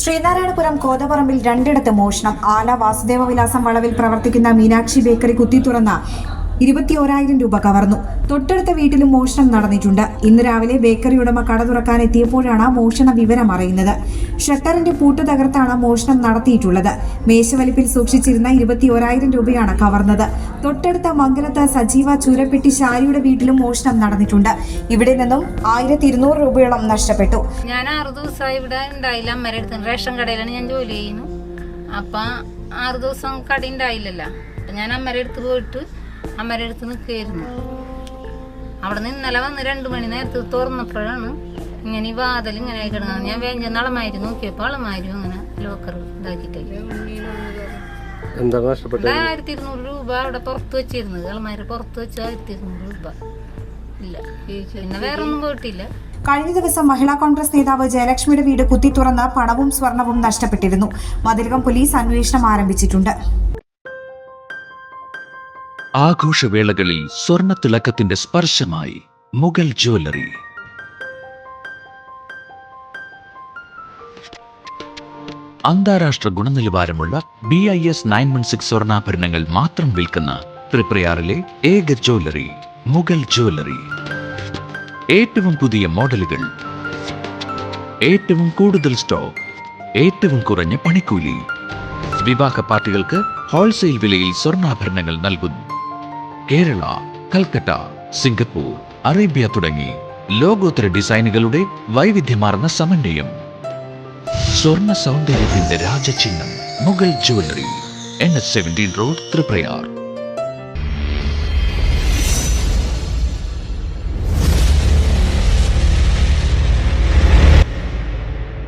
ശ്രീനാരായണപുരം കോതപറമ്പിൽ രണ്ടിടത്ത് മോഷണം. ആല വാസുദേവ വിലാസം വളവിൽ പ്രവർത്തിക്കുന്ന മീനാക്ഷി ബേക്കറി കുത്തിത്തുറന്ന 21,000 രൂപ കവർന്നു. തൊട്ടടുത്ത വീട്ടിലും മോഷണം നടന്നിട്ടുണ്ട്. ഇന്ന് രാവിലെ ബേക്കറി ഉടമ കട തുറക്കാൻ എത്തിയപ്പോഴാണ് മോഷണ വിവരം അറിയുന്നത്. ഷട്ടറിന്റെ പൂട്ട് തകർത്താണ് മോഷണം നടത്തിയിട്ടുള്ളത്. മേശവലിപ്പിൽ സൂക്ഷിച്ചിരുന്ന 21,000 രൂപയാണ് കവർന്നത്. തൊട്ടടുത്ത മംഗലത്ത് സജീവ ചൂരപ്പെട്ടി ശാരിയുടെ വീട്ടിലും മോഷണം നടന്നിട്ടുണ്ട്. ഇവിടെ നിന്നും 1,200 രൂപയോളം നഷ്ടപ്പെട്ടു. ഞാൻ 6 ദിവസമായി ഇവിടെ ഉണ്ടായില്ല. അമ്മയുടെ അടുത്ത് റേഷൻ കടയിലാണ് ഞാൻ ജോലി ചെയ്യുന്നു. അപ്പം 6 ദിവസം കട ഉണ്ടായില്ലല്ലോ. അപ്പം ഞാൻ അമ്മയുടെ അടുത്ത് പോയിട്ട് അമ്മയുടെ അടുത്ത് നിൽക്കുകയായിരുന്നു. അവിടെ നിന്ന് ഇന്നലെ വന്ന് 2 മണി നേരത്ത് തുറന്നപ്പോഴാണ് ഇങ്ങനെ ഈ വാതിൽ ഇങ്ങനെ ആയി കിടന്നത്. ഞാൻ വേഞ്ച അളമാരി നോക്കിയപ്പോൾ അളമാരും അങ്ങനെ ലോക്കർ ഇതാക്കിയിട്ടില്ല. 1,200 രൂപ അവിടെ പുറത്ത് വെച്ചിരുന്നത്. അളമാരി പുറത്ത് വെച്ച് 1,200 രൂപ ഇല്ല. പിന്നെ വേറെ ഒന്നും പോയിട്ടില്ല. കഴിഞ്ഞ ദിവസം മഹിളാ കോൺഗ്രസ് നേതാവ് ജയലക്ഷ്മിയുടെ വീട് കുത്തി തുറന്ന് പണവും സ്വർണവും നഷ്ടപ്പെട്ടിരുന്നു. മതിലകം പോലീസ് അന്വേഷണം ആരംഭിച്ചിട്ടുണ്ട്. ആഘോഷവേളകളിൽ സ്വർണ്ണത്തിളക്കത്തിന്റെ സ്പർശമായി മുഗൾ ജ്വല്ലറി. അന്താരാഷ്ട്ര ഗുണനിലവാരമുള്ള BIS 916 സ്വർണ്ണാഭരണങ്ങൾ മാത്രം വിൽക്കുന്ന തൃപ്രയാറിലെ ഏക ജ്വല്ലറി മുഗൾ ജ്വല്ലറി. ഏറ്റവും പുതിയ മോഡലുകൾ, ഏറ്റവും കൂടുതൽ സ്റ്റോക്ക്, ഏറ്റവും കുറഞ്ഞ പണിക്കൂലി. വിവാഹ പാർട്ടികൾക്ക് ഹോൾസെയിൽ വിലയിൽ സ്വർണ്ണാഭരണങ്ങൾ നൽകുന്നു. കേരള, കൽക്കട്ട, സിംഗപ്പൂർ, അറേബ്യ തുടങ്ങി ലോകോത്തര ഡിസൈനുകളുടെ വൈവിധ്യമാർന്ന സമന്വയം. സ്വർണ്ണ സൗന്ദര്യത്തിന്റെ രാജചിഹ്നം Mughal jewellery. NH 17 road, Triprayar.